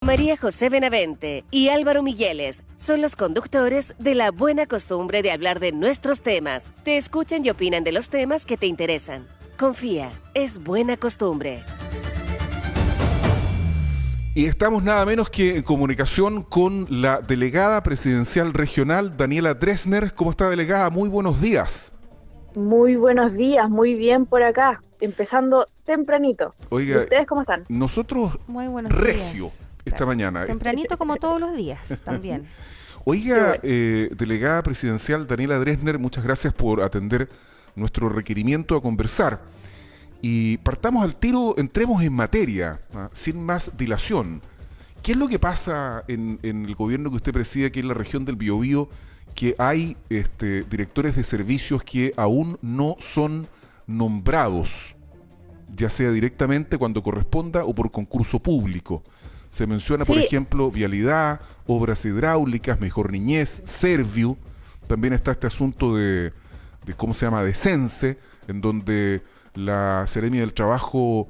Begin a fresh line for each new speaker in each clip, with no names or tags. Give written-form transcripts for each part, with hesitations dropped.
María José Benavente y Álvaro Migueles son los conductores de la buena costumbre de hablar de nuestros temas. Te escuchan y opinan de los temas que te interesan. Confía, es buena costumbre.
Y estamos nada menos que en comunicación con la delegada presidencial regional, Daniela Dressner. ¿Cómo está, delegada? Muy buenos días.
Muy buenos días, muy bien por acá, empezando tempranito.
Oiga,
¿Y ustedes cómo están?
Nosotros,
muy buenos
regio,
días.
Esta mañana.
Tempranito como todos los días también.
Oiga, delegada presidencial Daniela Dressner, muchas gracias por atender nuestro requerimiento a conversar. Y partamos al tiro, entremos en materia, sin más dilación. ¿Qué es lo que pasa en el gobierno que usted preside aquí en la región del Biobío, que hay directores de servicios que aún no son nombrados, ya sea directamente cuando corresponda o por concurso público? Se menciona, por ejemplo, vialidad, obras hidráulicas, mejor niñez, Serviu. También está este asunto de ¿cómo se llama?, de Sense, en donde la Seremi del Trabajo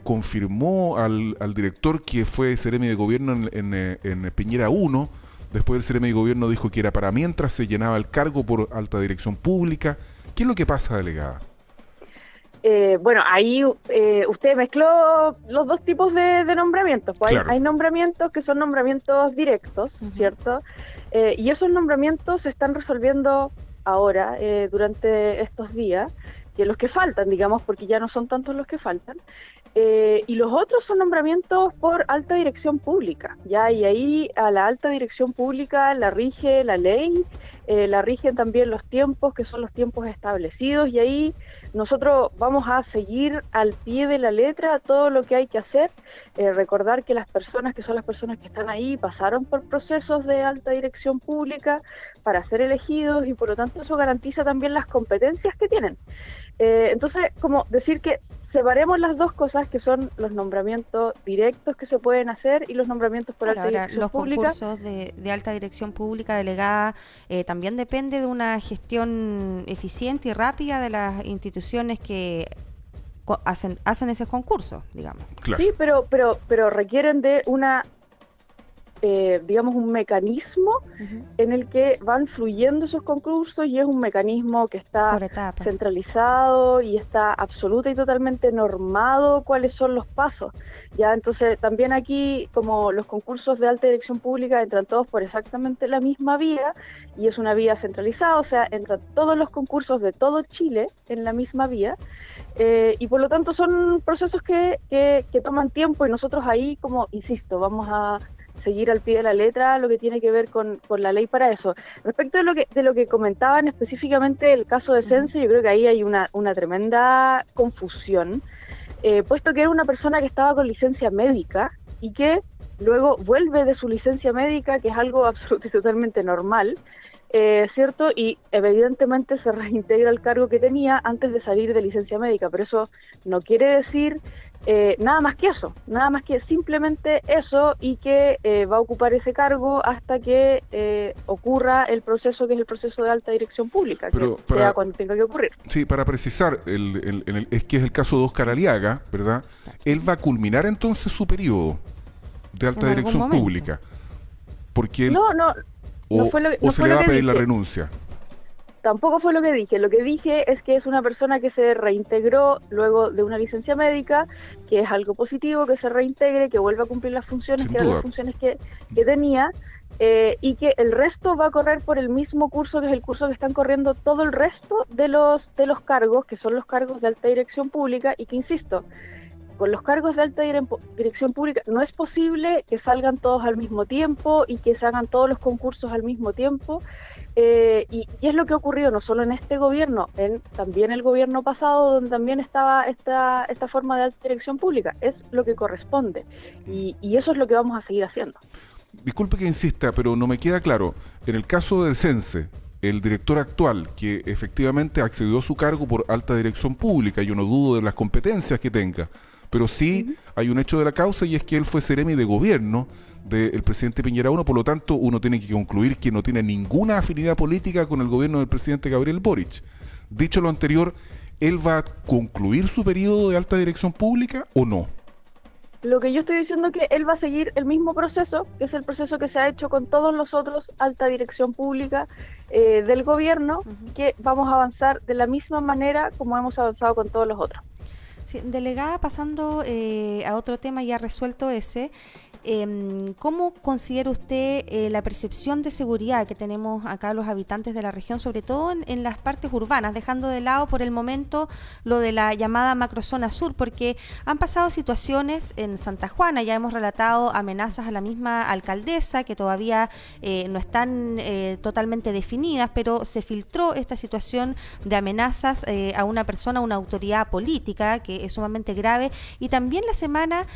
confirmó al director que fue Seremi de Gobierno en Piñera 1. Después el Seremi de Gobierno dijo que era para mientras se llenaba el cargo por alta dirección pública. ¿Qué es lo que pasa, delegada?
Bueno, ahí usted mezcló los dos tipos de nombramientos. Pues claro. Hay nombramientos que son nombramientos directos, ¿cierto? Y esos nombramientos se están resolviendo ahora, durante estos días, que los que faltan, digamos, porque ya no son tantos los que faltan. Y los otros son nombramientos por alta dirección pública, ¿ya? Y ahí a la alta dirección pública la rige la ley, la rigen también los tiempos, que son los tiempos establecidos, y ahí nosotros vamos a seguir al pie de la letra todo lo que hay que hacer. Recordar que las personas que son las personas que están ahí pasaron por procesos de alta dirección pública para ser elegidos, y por lo tanto eso garantiza también las competencias que tienen. Entonces, como decir que separemos las dos cosas, que son los nombramientos directos que se pueden hacer y los nombramientos por alta dirección pública.
Los concursos de alta dirección pública, delegada, también depende de una gestión eficiente y rápida de las instituciones que hacen esos concursos, digamos.
Claro.
Sí, pero requieren de una digamos, un mecanismo en el que van fluyendo esos concursos, y es un mecanismo que está centralizado y está absoluta y totalmente normado cuáles son los pasos. Ya, entonces también aquí, como los concursos de alta dirección pública entran todos por exactamente la misma vía, y es una vía centralizada, o sea, entran todos los concursos de todo Chile en la misma vía, y por lo tanto son procesos que toman tiempo, y nosotros ahí, como insisto, vamos a seguir al pie de la letra lo que tiene que ver con la ley para eso. Respecto de lo que comentaban específicamente el caso de Sense, yo creo que ahí hay una tremenda confusión, puesto que era una persona que estaba con licencia médica y que luego vuelve de su licencia médica, que es algo absolutamente y totalmente normal, ¿cierto? Y evidentemente se reintegra el cargo que tenía antes de salir de licencia médica, pero eso no quiere decir nada más que eso, nada más que simplemente eso, y que va a ocupar ese cargo hasta que ocurra el proceso, que es el proceso de alta dirección pública, pero que sea cuando tenga que ocurrir.
Sí, para precisar, es que es el caso de Óscar Aliaga, ¿verdad? Él va a culminar entonces su periodo de alta dirección pública, porque él,
no fue lo
o se le va a pedir la renuncia.
Tampoco fue lo que dije. Lo que dije es que es una persona que se reintegró luego de una licencia médica, que es algo positivo, que se reintegre, que vuelva a cumplir las funciones, que eran las funciones que tenía, y que el resto va a correr por el mismo curso, que es el curso que están corriendo todo el resto de los cargos, que son los cargos de alta dirección pública, y que, insisto, con los cargos de alta dirección pública no es posible que salgan todos al mismo tiempo y que se hagan todos los concursos al mismo tiempo, y es lo que ha ocurrido no solo en este gobierno, también el gobierno pasado, donde también estaba esta forma de alta dirección pública. Es lo que corresponde, y eso es lo que vamos a seguir haciendo.
Disculpe que insista, pero no me queda claro. En el caso del Sense, el director actual, que efectivamente accedió a su cargo por alta dirección pública, yo no dudo de las competencias que tenga, pero sí hay un hecho de la causa, y es que él fue seremi de gobierno del presidente Piñera 1, por lo tanto uno tiene que concluir que no tiene ninguna afinidad política con el gobierno del presidente Gabriel Boric. Dicho lo anterior, ¿él va a concluir su periodo de alta dirección pública o no?
Lo que yo estoy diciendo es que él va a seguir el mismo proceso, que es el proceso que se ha hecho con todos los otros alta dirección pública del gobierno, que vamos a avanzar de la misma manera como hemos avanzado con todos los otros.
Sí, delegada, pasando a otro tema ya resuelto ese, ¿cómo considera usted la percepción de seguridad que tenemos acá los habitantes de la región, sobre todo en las partes urbanas, dejando de lado por el momento lo de la llamada macrozona sur? Porque han pasado situaciones en Santa Juana, ya hemos relatado amenazas a la misma alcaldesa que todavía no están totalmente definidas, pero se filtró esta situación de amenazas a una persona, a una autoridad política, que es sumamente grave, y también la semana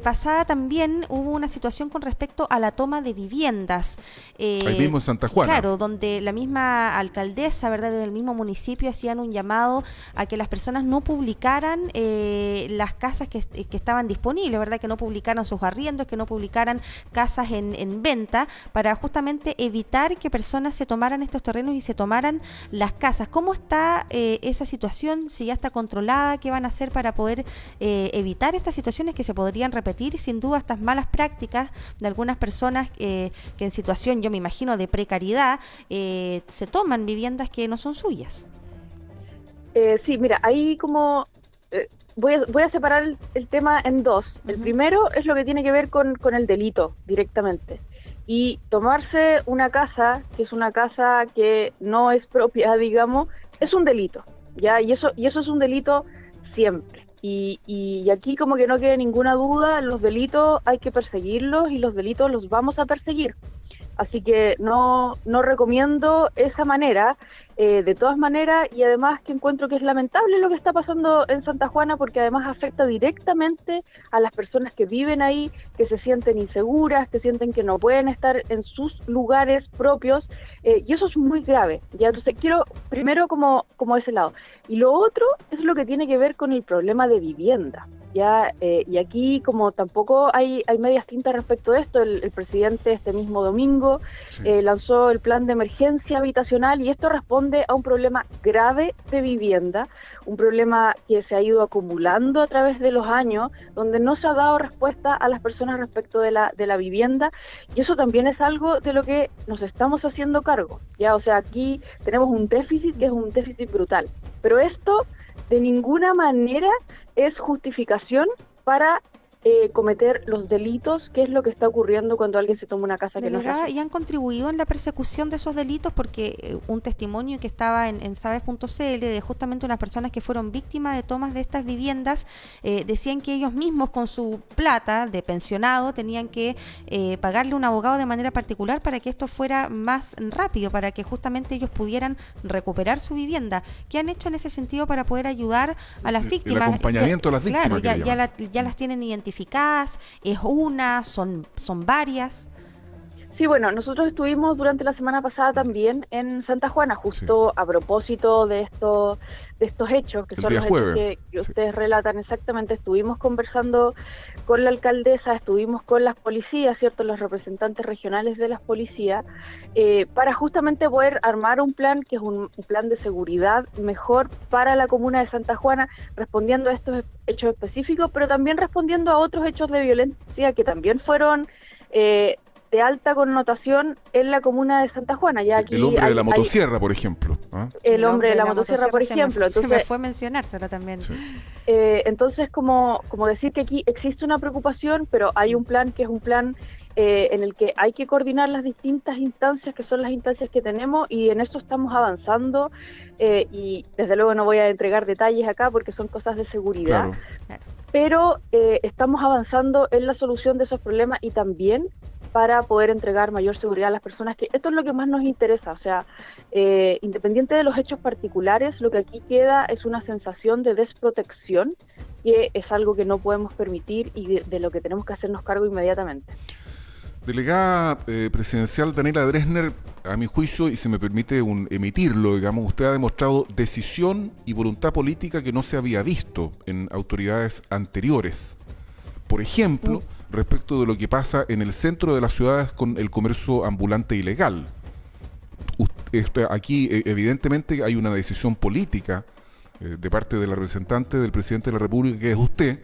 pasada también hubo una situación con respecto a la toma de viviendas.
Ahí mismo en Santa Juana.
Claro, donde la misma alcaldesa, ¿verdad?, del mismo municipio hacían un llamado a que las personas no publicaran las casas que estaban disponibles, ¿verdad?, que no publicaran sus arriendos, que no publicaran casas en venta, para justamente evitar que personas se tomaran estos terrenos y se tomaran las casas. ¿Cómo está esa situación? Si ya está controlada, ¿qué van a hacer para poder evitar estas situaciones que se podrían repetir? Y sin duda estas malas prácticas de algunas personas que en situación, yo me imagino, de precariedad, se toman viviendas que no son suyas.
Sí, mira, ahí como voy a separar el tema en dos. El primero es lo que tiene que ver con el delito directamente. Y tomarse una casa, que es una casa que no es propia, digamos, es un delito, ¿ya? Y eso es un delito siempre. Y aquí como que no quede ninguna duda, los delitos hay que perseguirlos y los delitos los vamos a perseguir. Así que no recomiendo esa manera, de todas maneras, y además que encuentro que es lamentable lo que está pasando en Santa Juana, porque además afecta directamente a las personas que viven ahí, que se sienten inseguras, que sienten que no pueden estar en sus lugares propios, y eso es muy grave. ¿Ya? Entonces quiero primero como ese lado. Y lo otro es lo que tiene que ver con el problema de vivienda. Ya, y aquí como tampoco hay medias tintas respecto de esto, el presidente este mismo domingo lanzó el plan de emergencia habitacional, y esto responde a un problema grave de vivienda, un problema que se ha ido acumulando a través de los años, donde no se ha dado respuesta a las personas respecto de la vivienda, y eso también es algo de lo que nos estamos haciendo cargo. Ya, o sea, aquí tenemos un déficit que es un déficit brutal, pero esto de ninguna manera es justificación para cometer los delitos, que es lo que está ocurriendo cuando alguien se toma una casa que no es la suya.
¿Y han contribuido en la persecución de esos delitos? Porque un testimonio que estaba en sabes.cl de justamente unas personas que fueron víctimas de tomas de estas viviendas, decían que ellos mismos con su plata de pensionado tenían que pagarle a un abogado de manera particular para que esto fuera más rápido, para que justamente ellos pudieran recuperar su vivienda. ¿Qué han hecho en ese sentido para poder ayudar a las víctimas?
El acompañamiento a las víctimas.
Claro, ya las tienen identificadas. ¿Es una? ¿Son varias?
Sí, bueno, nosotros estuvimos durante la semana pasada también en Santa Juana, justo a propósito de estos hechos, que son los hechos que ustedes relatan exactamente. Estuvimos conversando con la alcaldesa, estuvimos con las policías, ¿cierto?, los representantes regionales de las policías, para justamente poder armar un plan que es un plan de seguridad mejor para la comuna de Santa Juana, respondiendo a estos hechos específicos, pero también respondiendo a otros hechos de violencia que también fueron de alta connotación en la comuna de Santa Juana. Ya aquí
el hombre de la motosierra, por ejemplo.
El hombre de la motosierra, por ejemplo.
Entonces, se me fue mencionárselo también.
Sí.
Entonces, como decir que aquí existe una preocupación, pero hay un plan que es un plan en el que hay que coordinar las distintas instancias, que son las instancias que tenemos, y en eso estamos avanzando, y desde luego no voy a entregar detalles acá porque son cosas de seguridad, claro. Pero estamos avanzando en la solución de esos problemas y también para poder entregar mayor seguridad a las personas, que esto es lo que más nos interesa. O sea, independiente de los hechos particulares, lo que aquí queda es una sensación de desprotección, que es algo que no podemos permitir y de lo que tenemos que hacernos cargo inmediatamente.
Delegada presidencial Daniela Dresner, a mi juicio, y se me permite emitirlo, digamos, usted ha demostrado decisión y voluntad política que no se había visto en autoridades anteriores. Por ejemplo, respecto de lo que pasa en el centro de las ciudades con el comercio ambulante ilegal. Aquí evidentemente hay una decisión política de parte de la representante del presidente de la República, que es usted,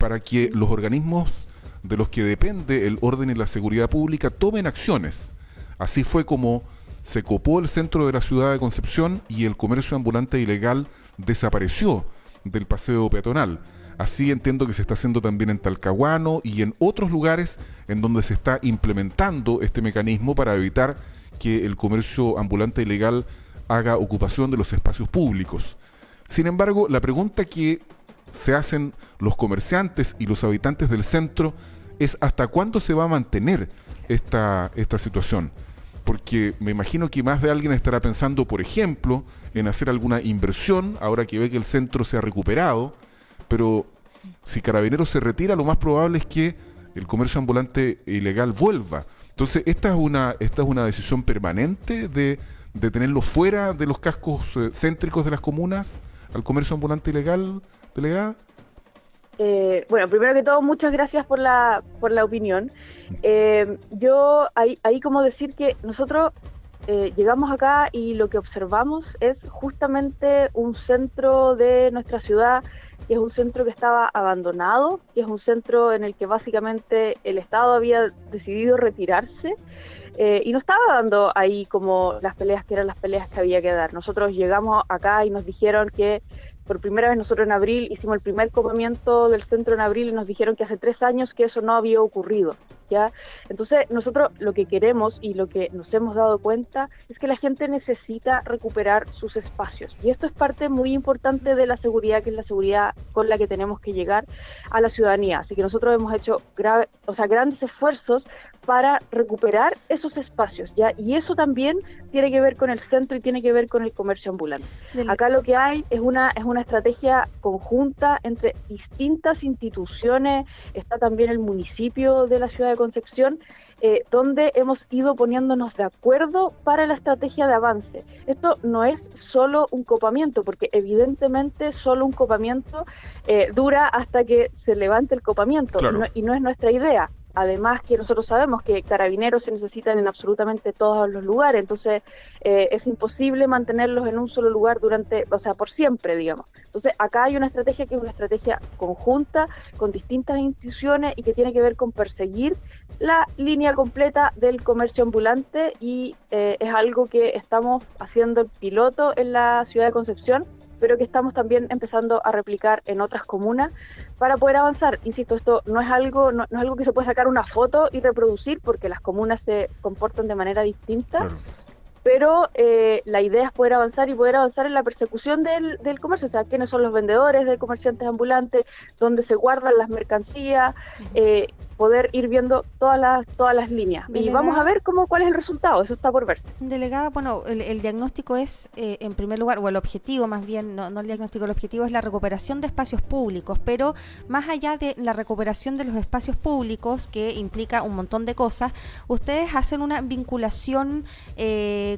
para que los organismos de los que depende el orden y la seguridad pública tomen acciones. Así fue como se copó el centro de la ciudad de Concepción y el comercio ambulante ilegal desapareció del paseo peatonal. Así entiendo que se está haciendo también en Talcahuano y en otros lugares en donde se está implementando este mecanismo para evitar que el comercio ambulante ilegal haga ocupación de los espacios públicos. Sin embargo, la pregunta que se hacen los comerciantes y los habitantes del centro es ¿hasta cuándo se va a mantener esta situación? Porque me imagino que más de alguien estará pensando, por ejemplo, en hacer alguna inversión ahora que ve que el centro se ha recuperado, pero si Carabineros se retira, lo más probable es que el comercio ambulante ilegal vuelva. Entonces, esta es una decisión permanente de tenerlo fuera de los cascos céntricos de las comunas al comercio ambulante ilegal, delegada.
Bueno, primero que todo, muchas gracias por la opinión. Yo ahí como decir que nosotros llegamos acá y lo que observamos es justamente un centro de nuestra ciudad, que es un centro que estaba abandonado, que es un centro en el que básicamente el Estado había decidido retirarse y no estaba dando ahí como las peleas que eran las peleas que había que dar. Nosotros llegamos acá y nos dijeron que por primera vez nosotros en abril hicimos el primer copamiento del centro en abril y nos dijeron que hace 3 años que eso no había ocurrido, ¿ya? Entonces nosotros lo que queremos y lo que nos hemos dado cuenta es que la gente necesita recuperar sus espacios y esto es parte muy importante de la seguridad, que es la seguridad con la que tenemos que llegar a la ciudadanía. Así que nosotros hemos hecho grandes esfuerzos para recuperar esos espacios, ¿ya? Y eso también tiene que ver con el centro y tiene que ver con el comercio ambulante. Acá lo que hay es una estrategia conjunta entre distintas instituciones, está también el municipio de la ciudad de Concepción, donde hemos ido poniéndonos de acuerdo para la estrategia de avance. Esto no es solo un copamiento, porque evidentemente solo un copamiento dura hasta que se levante el copamiento, claro. y no es nuestra idea. Además que nosotros sabemos que Carabineros se necesitan en absolutamente todos los lugares, entonces es imposible mantenerlos en un solo lugar por siempre, digamos. Entonces acá hay una estrategia que es una estrategia conjunta con distintas instituciones y que tiene que ver con perseguir la línea completa del comercio ambulante y es algo que estamos haciendo el piloto en la ciudad de Concepción, pero que estamos también empezando a replicar en otras comunas para poder avanzar. Insisto, esto no es algo que se puede sacar una foto y reproducir porque las comunas se comportan de manera distinta, claro. Pero la idea es poder avanzar en la persecución del comercio, o sea, quiénes son los vendedores de comerciantes ambulantes, dónde se guardan las mercancías, poder ir viendo todas las líneas. Delegada, y vamos a ver cuál es el resultado, eso está por verse.
Delegada, bueno, el diagnóstico es, en primer lugar, o el objetivo más bien, no el diagnóstico, el objetivo es la recuperación de espacios públicos, pero más allá de la recuperación de los espacios públicos, que implica un montón de cosas, ustedes hacen una vinculación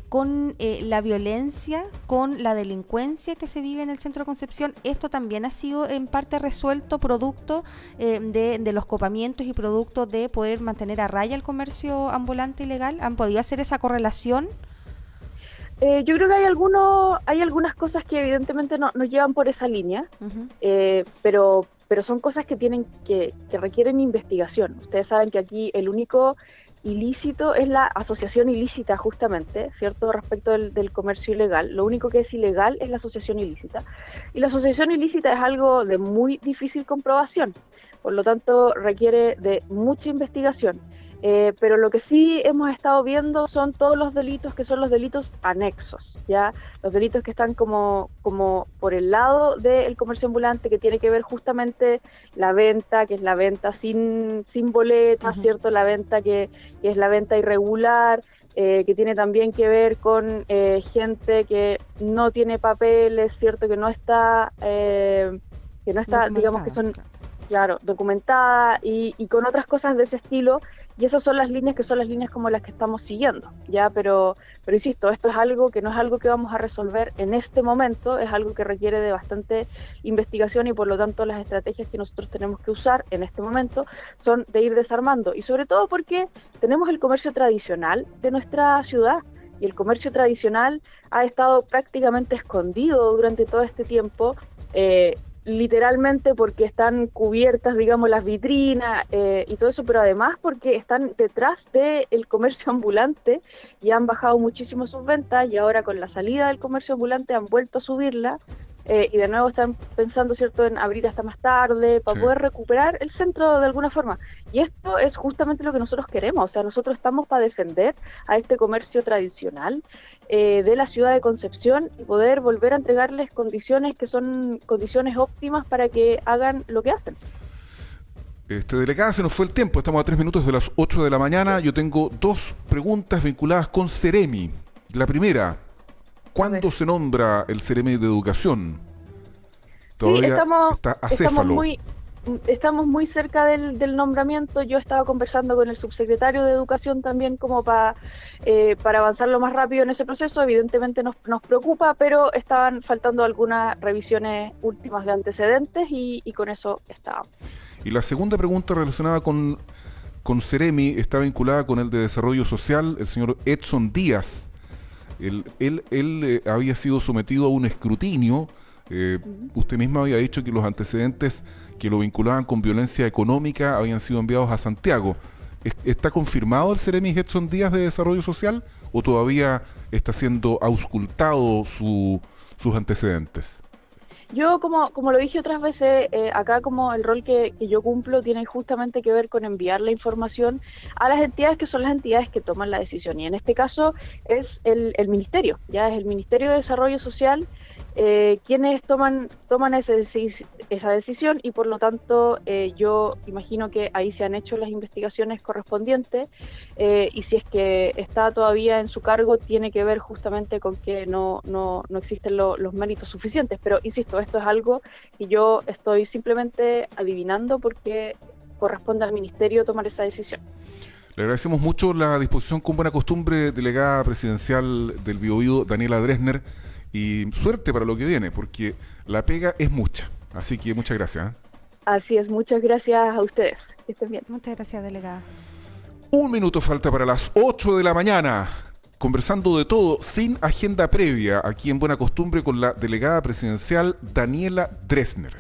con la violencia, con la delincuencia que se vive en el Centro de Concepción. Esto también ha sido en parte resuelto producto de los copamientos y producto de poder mantener a raya el comercio ambulante ilegal. ¿Han podido hacer esa correlación?
Yo creo que hay algunas cosas que evidentemente no llevan por esa línea, uh-huh. Pero son cosas que requieren investigación. Ustedes saben que aquí el único ilícito es la asociación ilícita, justamente, ¿cierto? Respecto del comercio ilegal. Lo único que es ilegal es la asociación ilícita. Y la asociación ilícita es algo de muy difícil comprobación. Por lo tanto, requiere de mucha investigación. Pero lo que sí hemos estado viendo son todos los delitos que son los delitos anexos, ¿ya? Los delitos que están como por el lado del comercio ambulante, que tiene que ver justamente la venta, que es la venta sin boletas, uh-huh. ¿cierto? La venta que es la venta irregular, que tiene también que ver con gente que no tiene papeles, ¿cierto? Que no está digamos que son... Claro, documentada y con otras cosas de ese estilo, y esas son las líneas como las que estamos siguiendo, ya, pero insisto, esto es algo que no es algo que vamos a resolver en este momento, es algo que requiere de bastante investigación y por lo tanto las estrategias que nosotros tenemos que usar en este momento son de ir desarmando, y sobre todo porque tenemos el comercio tradicional de nuestra ciudad, y el comercio tradicional ha estado prácticamente escondido durante todo este tiempo, literalmente porque están cubiertas, digamos, las vitrinas y todo eso, pero además porque están detrás del comercio ambulante y han bajado muchísimo sus ventas, y ahora con la salida del comercio ambulante han vuelto a subirla. Y de nuevo están pensando, ¿cierto?, en abrir hasta más tarde para poder recuperar el centro de alguna forma. Y esto es justamente lo que nosotros queremos. O sea, nosotros estamos para defender a este comercio tradicional de la ciudad de Concepción y poder volver a entregarles condiciones que son condiciones óptimas para que hagan lo que hacen.
Delegada, se nos fue el tiempo. Estamos a 3 minutos de las 8 de la mañana. Yo tengo 2 preguntas vinculadas con Ceremi. La primera: ¿cuándo se nombra el Ceremi de Educación? Todavía está acéfalo.
Estamos muy cerca del nombramiento. Yo estaba conversando con el subsecretario de Educación también como para avanzar lo más rápido en ese proceso. Evidentemente nos preocupa, pero estaban faltando algunas revisiones últimas de antecedentes y con eso estábamos.
Y la segunda pregunta relacionada con Ceremi está vinculada con el de Desarrollo Social, el señor Edson Díaz. Él había sido sometido a un escrutinio. Usted misma había dicho que los antecedentes que lo vinculaban con violencia económica habían sido enviados a Santiago. ¿Está confirmado el Ceremi Edson Díaz de Desarrollo Social o todavía está siendo auscultado sus antecedentes?
Yo, como lo dije otras veces, acá como el rol que yo cumplo tiene justamente que ver con enviar la información a las entidades que son las entidades que toman la decisión. Y en este caso es el Ministerio, ya es el Ministerio de Desarrollo Social quienes toman esa decisión, y por lo tanto yo imagino que ahí se han hecho las investigaciones correspondientes, y si es que está todavía en su cargo tiene que ver justamente con que no existen los méritos suficientes. Pero insisto, esto es algo que yo estoy simplemente adivinando porque corresponde al Ministerio tomar esa decisión.
Le agradecemos mucho la disposición con buena costumbre, delegada presidencial del Biobío, Daniela Dresner, y suerte para lo que viene, porque la pega es mucha. Así que muchas gracias.
Así es, muchas gracias a ustedes. Que estén bien.
Muchas gracias, delegada.
1 minuto falta para las 8 de la mañana. Conversando de todo, sin agenda previa, aquí en Buena Costumbre con la delegada presidencial Daniela Dresner.